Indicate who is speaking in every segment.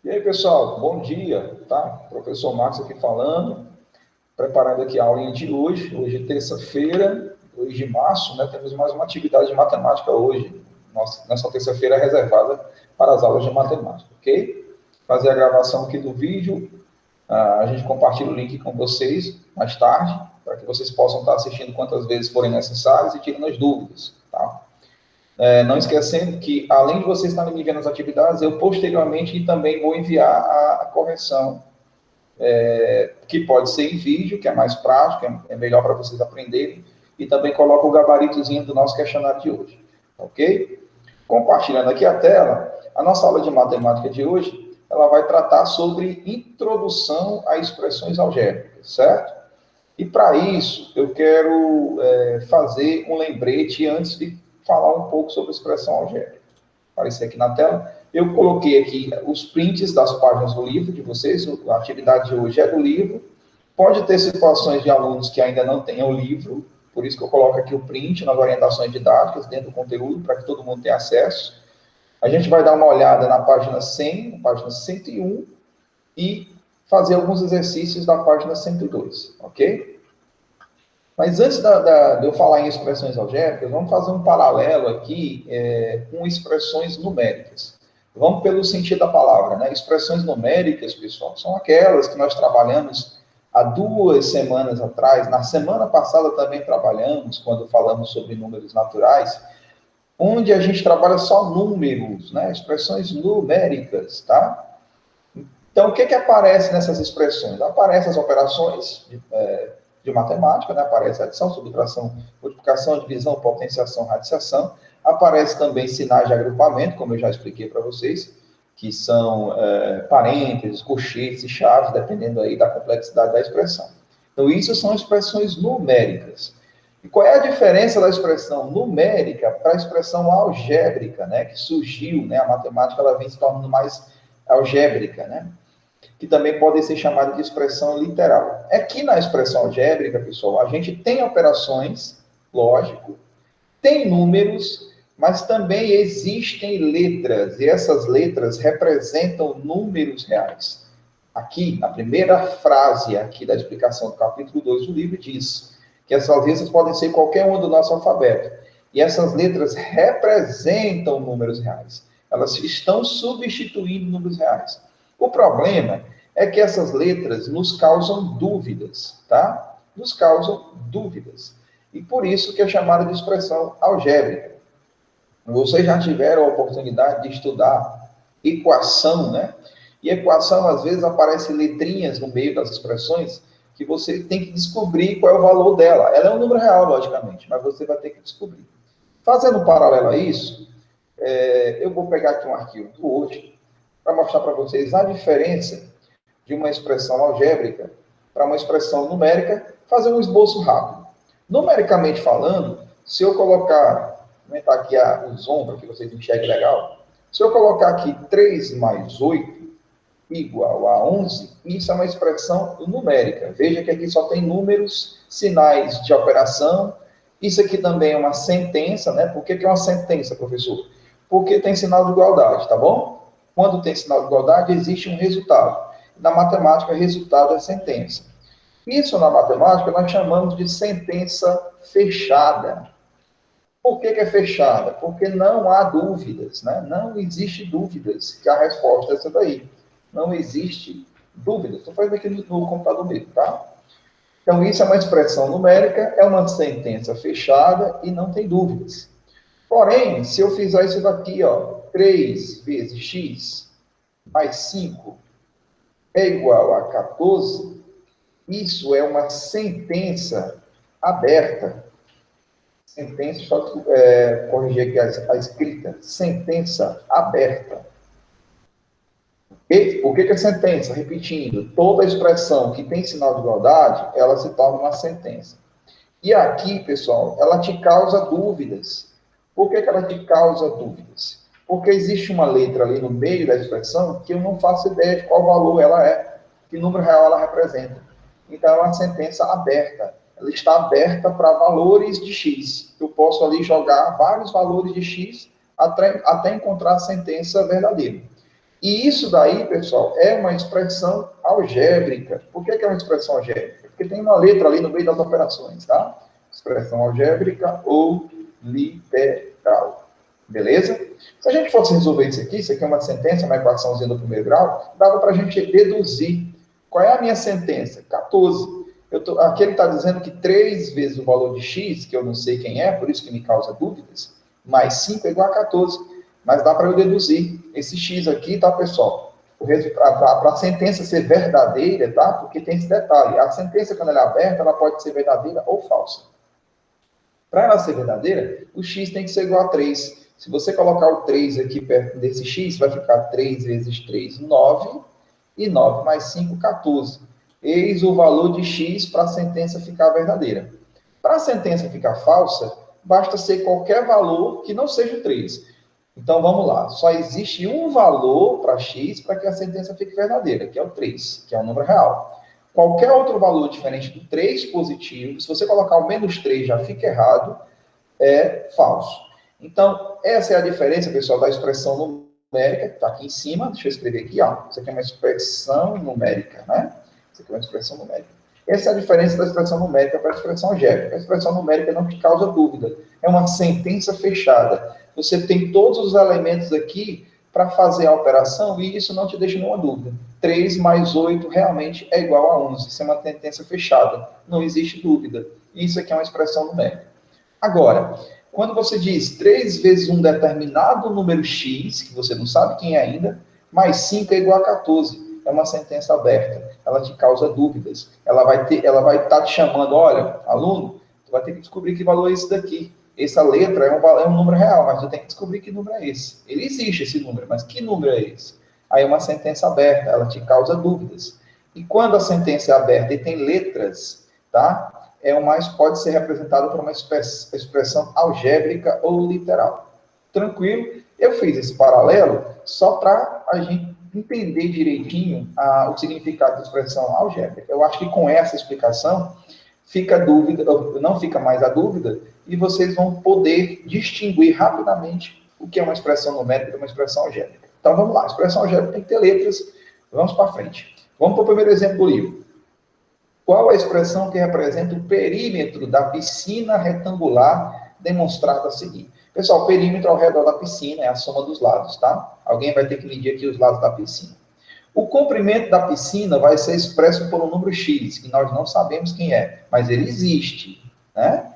Speaker 1: E aí, pessoal, bom dia, tá? Professor Marcos aqui falando, preparando aqui a aulinha de hoje. Hoje é terça-feira, 2 de março, né? Temos mais uma atividade de matemática hoje. Nessa terça-feira é reservada para as aulas de matemática, ok? Fazer a gravação aqui do vídeo, a gente compartilha o link com vocês mais tarde, para que vocês possam estar assistindo quantas vezes forem necessárias e tirando as dúvidas, tá? Não esquecendo que, além de vocês estarem me enviando as atividades, eu posteriormente também vou enviar a correção, que pode ser em vídeo, que é mais prático, é melhor para vocês aprenderem, e também coloco o gabaritozinho do nosso questionário de hoje, ok? Compartilhando aqui a tela, a nossa aula de matemática de hoje, ela vai tratar sobre introdução a expressões algébricas, certo? E para isso, eu quero fazer um lembrete antes de falar um pouco sobre expressão algébrica. Aparecer aqui na tela. Eu coloquei aqui os prints das páginas do livro de vocês. A atividade de hoje é do livro. Pode ter situações de alunos que ainda não tenham o livro, por isso que eu coloco aqui o print nas orientações didáticas, dentro do conteúdo, para que todo mundo tenha acesso. A gente vai dar uma olhada na página 100, na página 101, e fazer alguns exercícios da página 102, ok? Mas antes de eu falar em expressões algébricas, vamos fazer um paralelo aqui com expressões numéricas. Vamos pelo sentido da palavra, né? Expressões numéricas, pessoal, são aquelas que nós trabalhamos há 2 semanas atrás. Na semana passada também trabalhamos, quando falamos sobre números naturais, onde a gente trabalha só números, né? Expressões numéricas, tá? Então, o que aparece nessas expressões? Aparecem as operações de matemática, né? Aparece adição, subtração, multiplicação, divisão, potenciação, radiciação. Aparece também sinais de agrupamento, como eu já expliquei para vocês, que são parênteses, colchetes e chaves, dependendo aí da complexidade da expressão. Então, isso são expressões numéricas. E qual é a diferença da expressão numérica para a expressão algébrica, né? Que surgiu, né? A matemática ela vem se tornando mais algébrica, né? Que também pode ser chamada de expressão literal. Aqui na expressão algébrica, pessoal, a gente tem operações, lógico, tem números, mas também existem letras, e essas letras representam números reais. Aqui, na primeira frase aqui da explicação do capítulo 2 do livro, diz que essas letras podem ser qualquer uma do nosso alfabeto, e essas letras representam números reais. Elas estão substituindo números reais. O problema é que essas letras nos causam dúvidas, tá? Nos causam dúvidas. E por isso que é chamada de expressão algébrica. Vocês já tiveram a oportunidade de estudar equação, né? E equação, às vezes, aparece letrinhas no meio das expressões que você tem que descobrir qual é o valor dela. Ela é um número real, logicamente, mas você vai ter que descobrir. Fazendo um paralelo a isso, eu vou pegar aqui um arquivo do Word para mostrar para vocês a diferença de uma expressão algébrica para uma expressão numérica, fazer um esboço rápido. Numericamente falando, se eu colocar, vou aumentar aqui o zoom para que vocês enxerguem legal, se eu colocar aqui 3 mais 8 igual a 11, isso é uma expressão numérica. Veja que aqui só tem números, sinais de operação. Isso aqui também é uma sentença, né? Por que é uma sentença, professor? Porque tem sinal de igualdade, tá bom? Quando tem sinal de igualdade, existe um resultado. Na matemática, resultado é sentença. Isso, na matemática, nós chamamos de sentença fechada. Por que é fechada? Porque não há dúvidas, né? Não existe dúvidas que a resposta é essa daí. Não existe dúvidas. Estou fazendo aqui no computador mesmo, tá? Então, isso é uma expressão numérica, é uma sentença fechada e não tem dúvidas. Porém, se eu fizer isso daqui, ó, 3 vezes x mais 5 é igual a 14, isso é uma sentença aberta. Sentença, só corrigir aqui a escrita, sentença aberta. E, o que é sentença? Repetindo, toda expressão que tem sinal de igualdade, ela se torna uma sentença. E aqui, pessoal, ela te causa dúvidas. Por que ela te causa dúvidas? Porque existe uma letra ali no meio da expressão que eu não faço ideia de qual valor ela é, que número real ela representa. Então, é uma sentença aberta. Ela está aberta para valores de x. Eu posso ali jogar vários valores de x até encontrar a sentença verdadeira. E isso daí, pessoal, é uma expressão algébrica. Por que é uma expressão algébrica? Porque tem uma letra ali no meio das operações, tá? Expressão algébrica ou literal. Beleza? Se a gente fosse resolver isso aqui é uma sentença, uma equaçãozinha do primeiro grau, dava para a gente deduzir. Qual é a minha sentença? 14. Aqui ele está dizendo que 3 vezes o valor de x, que eu não sei quem é, por isso que me causa dúvidas, mais 5 é igual a 14. Mas dá para eu deduzir. Esse x aqui, tá, pessoal? Para a sentença ser verdadeira, tá? Porque tem esse detalhe. A sentença, quando ela é aberta, ela pode ser verdadeira ou falsa. Para ela ser verdadeira, o x tem que ser igual a 3. Se você colocar o 3 aqui perto desse x, vai ficar 3 vezes 3, 9. E 9 mais 5, 14. Eis o valor de x para a sentença ficar verdadeira. Para a sentença ficar falsa, basta ser qualquer valor que não seja o 3. Então, vamos lá. Só existe um valor para x para que a sentença fique verdadeira, que é o 3, que é um número real. Qualquer outro valor diferente do 3 positivo, se você colocar o menos 3 já fica errado, é falso. Então, essa é a diferença, pessoal, da expressão numérica, que está aqui em cima. Deixa eu escrever aqui, ó. Isso aqui é uma expressão numérica, né? Isso aqui é uma expressão numérica. Essa é a diferença da expressão numérica para a expressão algébrica. A expressão numérica não te causa dúvida. É uma sentença fechada. Você tem todos os elementos aqui para fazer a operação e isso não te deixa nenhuma dúvida. 3 mais 8 realmente é igual a 11. Isso é uma sentença fechada. Não existe dúvida. Isso aqui é uma expressão numérica. Agora, quando você diz 3 vezes um determinado número x, que você não sabe quem é ainda, mais 5 é igual a 14. É uma sentença aberta. Ela te causa dúvidas. Ela vai estar te chamando, olha, aluno, tu vai ter que descobrir que valor é esse daqui. Essa letra é um número real, mas tu tem que descobrir que número é esse. Ele existe, esse número, mas que número é esse? Aí é uma sentença aberta, ela te causa dúvidas. E quando a sentença é aberta e tem letras, tá? Pode ser representado por uma expressão algébrica ou literal. Tranquilo? Eu fiz esse paralelo só para a gente entender direitinho o significado da expressão algébrica. Eu acho que com essa explicação fica a dúvida, não fica mais a dúvida, e vocês vão poder distinguir rapidamente o que é uma expressão numérica e uma expressão algébrica. Então vamos lá, a expressão algébrica tem que ter letras, vamos para frente. Vamos para o primeiro exemplo do livro. Qual a expressão que representa o perímetro da piscina retangular demonstrada a seguir? Pessoal, o perímetro ao redor da piscina é a soma dos lados, tá? Alguém vai ter que medir aqui os lados da piscina. O comprimento da piscina vai ser expresso por um número x, que nós não sabemos quem é, mas ele existe, né?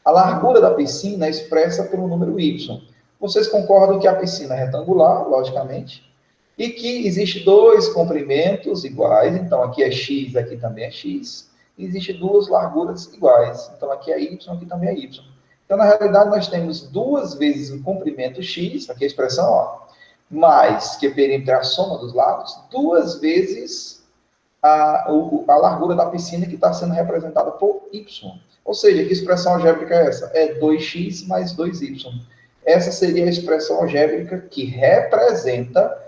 Speaker 1: A largura da piscina é expressa por um número y. Vocês concordam que a piscina é retangular, logicamente, e que existe 2 comprimentos iguais, então aqui é x, aqui também é x, e existe 2 larguras iguais, então aqui é y, aqui também é y. Então, na realidade, nós temos 2 vezes o comprimento x, aqui é a expressão, ó, mais, que é perímetro é a soma dos lados, 2 vezes a largura da piscina que está sendo representada por y. Ou seja, que expressão algébrica é essa? É 2x mais 2y. Essa seria a expressão algébrica que representa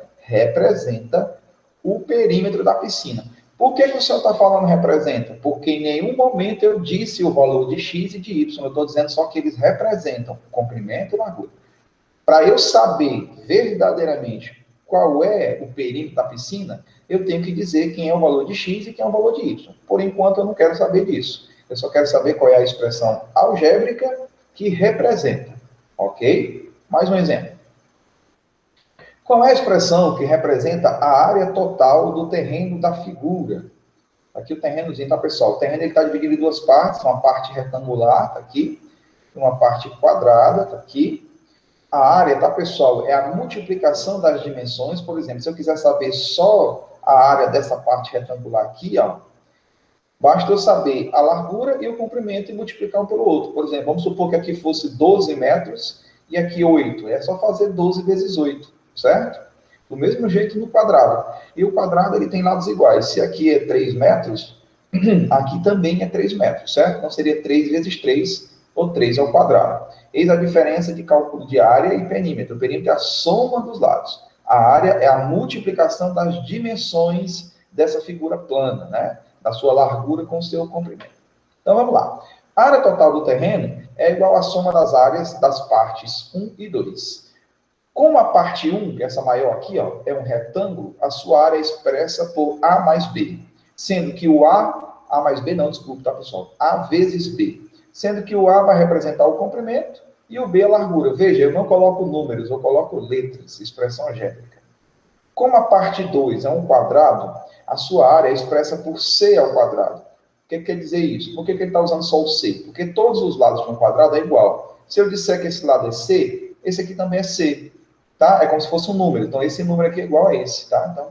Speaker 1: o perímetro da piscina. Por que o senhor está falando representa? Porque em nenhum momento eu disse o valor de x e de y. Eu estou dizendo só que eles representam comprimento e largura. Para eu saber verdadeiramente qual é o perímetro da piscina, eu tenho que dizer quem é o valor de x e quem é o valor de y. Por enquanto, eu não quero saber disso. Eu só quero saber qual é a expressão algébrica que representa. Ok? Mais um exemplo. Qual é a expressão que representa a área total do terreno da figura? Aqui o terrenozinho, tá, pessoal? O terreno está dividido em 2 partes. Uma parte retangular, tá aqui. E uma parte quadrada, tá aqui. A área, tá, pessoal? É a multiplicação das dimensões. Por exemplo, se eu quiser saber só a área dessa parte retangular aqui, ó, basta eu saber a largura e o comprimento e multiplicar um pelo outro. Por exemplo, vamos supor que aqui fosse 12 metros e aqui 8. É só fazer 12 vezes 8, certo? Do mesmo jeito no quadrado. E o quadrado ele tem lados iguais. Se aqui é 3 metros, aqui também é 3 metros, certo? Então seria 3 vezes 3, ou 3 ao quadrado. Eis a diferença de cálculo de área e perímetro. O perímetro é a soma dos lados. A área é a multiplicação das dimensões dessa figura plana, né? Da sua largura com o seu comprimento. Então, vamos lá. A área total do terreno é igual à soma das áreas das partes 1 e 2. Como a parte 1, que é essa maior aqui, ó, é um retângulo, a sua área é expressa por A mais B. Sendo que o A mais B não, desculpa, tá, pessoal? A vezes B. Sendo que o A vai representar o comprimento e o B a largura. Veja, eu não coloco números, eu coloco letras, expressão algébrica. Como a parte 2 é um quadrado, a sua área é expressa por C ao quadrado. O que quer dizer isso? Por que ele está usando só o C? Porque todos os lados de um quadrado é igual. Se eu disser que esse lado é C, esse aqui também é C. Tá? É como se fosse um número. Então, esse número aqui é igual a esse. Tá? Então,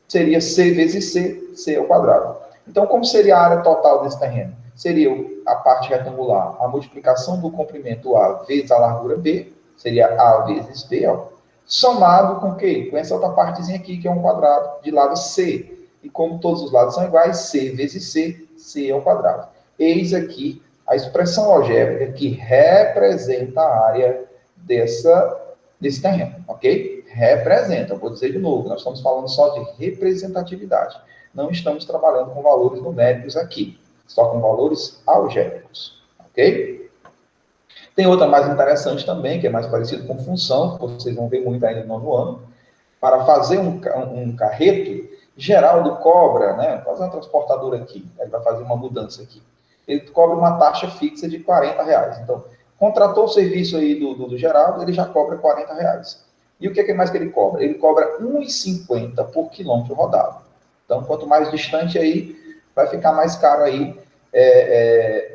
Speaker 1: seria C vezes C, C ao quadrado. Então, como seria a área total desse terreno? Seria a parte retangular, a multiplicação do comprimento A vezes a largura B, seria A vezes B, ó, somado com o quê? Com essa outra partezinha aqui, que é um quadrado, de lado C. E como todos os lados são iguais, C vezes C, C ao quadrado. Eis aqui a expressão algébrica que representa a área desse terreno, ok? Representa, eu vou dizer de novo, nós estamos falando só de representatividade. Não estamos trabalhando com valores numéricos aqui, só com valores algébricos, ok? Tem outra mais interessante também, que é mais parecido com função, que vocês vão ver muito ainda no 9º ano. Para fazer um carreto, Geraldo cobra, né? Vou fazer uma transportadora aqui, ele vai fazer uma mudança aqui. Ele cobra uma taxa fixa de R$40. Então, contratou o serviço aí do Geraldo, ele já cobra R$40. E o que é mais que ele cobra? Ele cobra R$1,50 por quilômetro rodado. Então, quanto mais distante aí, vai ficar mais caro aí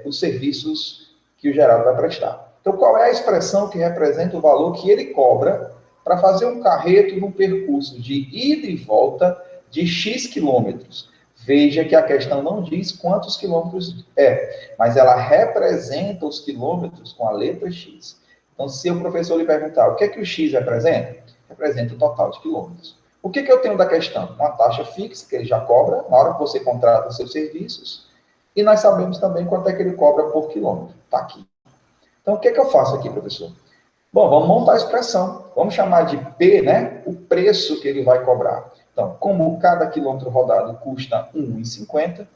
Speaker 1: os serviços que o Geraldo vai prestar. Então, qual é a expressão que representa o valor que ele cobra para fazer um carreto num percurso de ida e volta de X quilômetros? Veja que a questão não diz quantos quilômetros é, mas ela representa os quilômetros com a letra X. Então, se o professor lhe perguntar o que é que o X representa, representa o total de quilômetros. O que eu tenho da questão? Uma taxa fixa, que ele já cobra na hora que você contrata os seus serviços, e nós sabemos também quanto é que ele cobra por quilômetro. Está aqui. Então, o que eu faço aqui, professor? Bom, vamos montar a expressão. Vamos chamar de P, né? O preço que ele vai cobrar. Então, como cada quilômetro rodado custa R$1,50,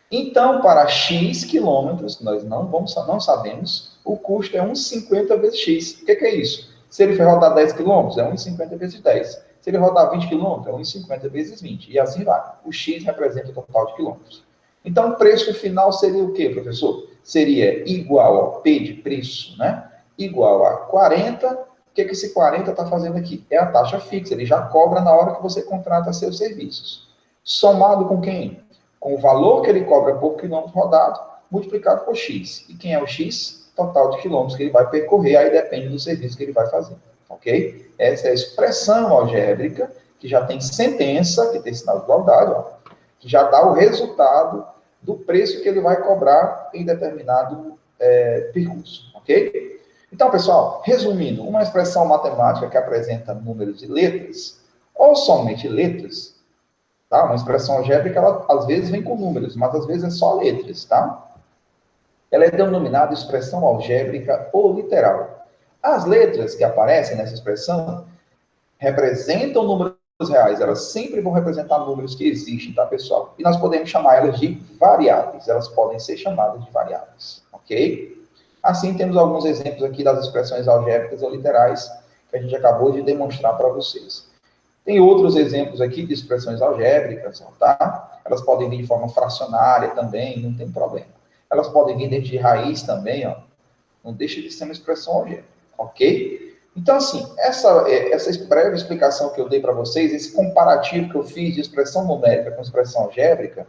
Speaker 1: então, para X quilômetros, nós não sabemos, o custo é R$1,50 vezes X. O que é isso? Se ele for rodar 10 quilômetros, é R$1,50 vezes 10. Se ele rodar 20 quilômetros, é R$1,50 vezes 20. E assim vai. O X representa o total de quilômetros. Então, o preço final seria o quê, professor? Seria igual ao P de preço, né? Igual a 40. O que esse 40 está fazendo aqui? É a taxa fixa. Ele já cobra na hora que você contrata seus serviços. Somado com quem? Com o valor que ele cobra por quilômetro rodado, multiplicado por X. E quem é o X? Total de quilômetros que ele vai percorrer, aí depende do serviço que ele vai fazer. Ok? Essa é a expressão algébrica, que já tem sentença, que tem sinal de igualdade, ó, que já dá o resultado do preço que ele vai cobrar em determinado percurso. Ok? Então, pessoal, resumindo, uma expressão matemática que apresenta números e letras, ou somente letras, tá? Uma expressão algébrica, ela às vezes vem com números, mas às vezes é só letras, tá? Ela é denominada expressão algébrica ou literal. As letras que aparecem nessa expressão representam números reais, elas sempre vão representar números que existem, tá, pessoal? E nós podemos chamar elas de variáveis, elas podem ser chamadas de variáveis, ok? Assim, temos alguns exemplos aqui das expressões algébricas ou literais que a gente acabou de demonstrar para vocês. Tem outros exemplos aqui de expressões algébricas, tá? Elas podem vir de forma fracionária também, não tem problema. Elas podem vir dentro de raiz também, ó. Não deixa de ser uma expressão algébrica, ok? Então, assim, essa breve explicação que eu dei para vocês, esse comparativo que eu fiz de expressão numérica com expressão algébrica,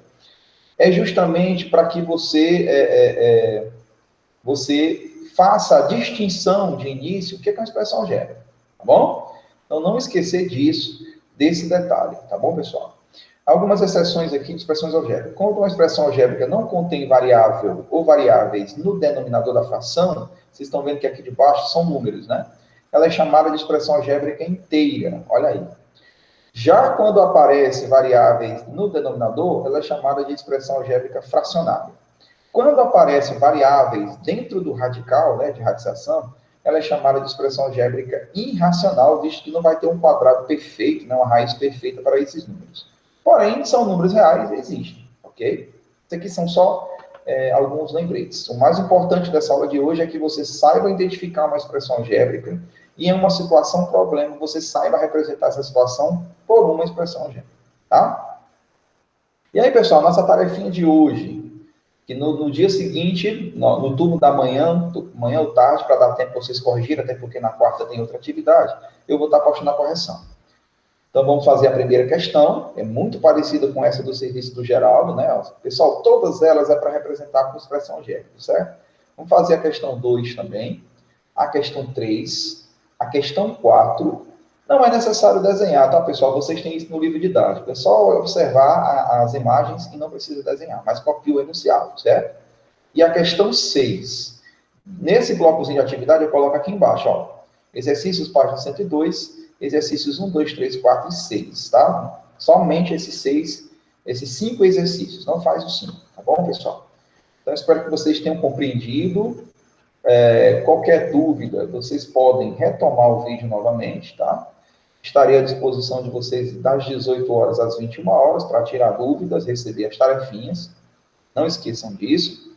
Speaker 1: é justamente para que você faça a distinção de início, o que é uma expressão algébrica, tá bom? Então, não esquecer desse detalhe, tá bom, pessoal? Algumas exceções aqui de expressões algébricas. Quando uma expressão algébrica não contém variável ou variáveis no denominador da fração, vocês estão vendo que aqui de baixo são números, né? Ela é chamada de expressão algébrica inteira, olha aí. Já quando aparece variáveis no denominador, ela é chamada de expressão algébrica fracionária. Quando aparecem variáveis dentro do radical, né, de radicação, ela é chamada de expressão algébrica irracional, visto que não vai ter um quadrado perfeito, né, uma raiz perfeita para esses números. Porém, são números reais e existem, ok? Isso aqui são só alguns lembretes. O mais importante dessa aula de hoje é que você saiba identificar uma expressão algébrica e em uma situação problema, você saiba representar essa situação por uma expressão algébrica, tá? E aí, pessoal, nossa tarefinha de hoje, que no dia seguinte, no turno da manhã ou tarde, para dar tempo para vocês corrigirem, até porque na quarta tem outra atividade, eu vou estar postando a correção. Então, vamos fazer a primeira questão, é muito parecida com essa do serviço do Geraldo, né? Pessoal, todas elas é para representar com expressão algébrica, certo? Vamos fazer a questão 2 também, a questão 3, a questão 4. Não é necessário desenhar, tá, pessoal? Vocês têm isso no livro didático. É só observar as imagens e não precisa desenhar, mas copia o enunciado, certo? E a questão 6. Nesse blocozinho de atividade, eu coloco aqui embaixo, ó. Exercícios, página 102, exercícios 1, 2, 3, 4 e 6, tá? Somente esses 5 exercícios, não faz os 5, tá bom, pessoal? Então, espero que vocês tenham compreendido. Qualquer dúvida, vocês podem retomar o vídeo novamente, tá? Estarei à disposição de vocês das 18 horas às 21 horas para tirar dúvidas, receber as tarefinhas. Não esqueçam disso.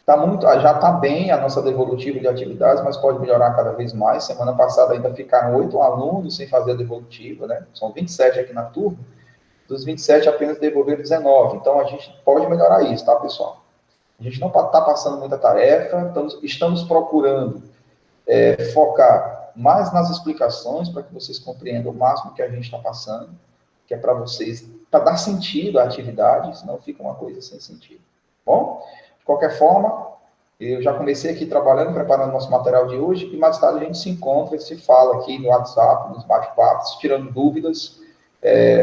Speaker 1: Já está bem a nossa devolutiva de atividades, mas pode melhorar cada vez mais. Semana passada ainda ficaram 8 alunos sem fazer a devolutiva, né? São 27 aqui na turma. Dos 27, apenas devolveram 19. Então, a gente pode melhorar isso, tá, pessoal? A gente não está passando muita tarefa, estamos procurando focar mais nas explicações para que vocês compreendam o máximo que a gente está passando, que é para vocês, para dar sentido à atividade, senão fica uma coisa sem sentido. Bom, de qualquer forma, eu já comecei aqui trabalhando, preparando nosso material de hoje, e mais tarde a gente se encontra e se fala aqui no WhatsApp, nos bate-papos, tirando dúvidas,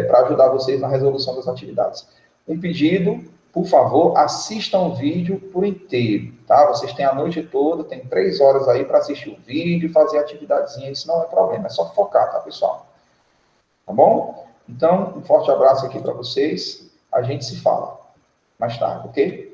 Speaker 1: para ajudar vocês na resolução das atividades. Um pedido, por favor, assistam o vídeo por inteiro, tá? Vocês têm a noite toda, tem 3 horas aí para assistir o vídeo e fazer a atividadezinha, isso não é problema, é só focar, tá, pessoal? Tá bom? Então, um forte abraço aqui para vocês, a gente se fala mais tarde, ok?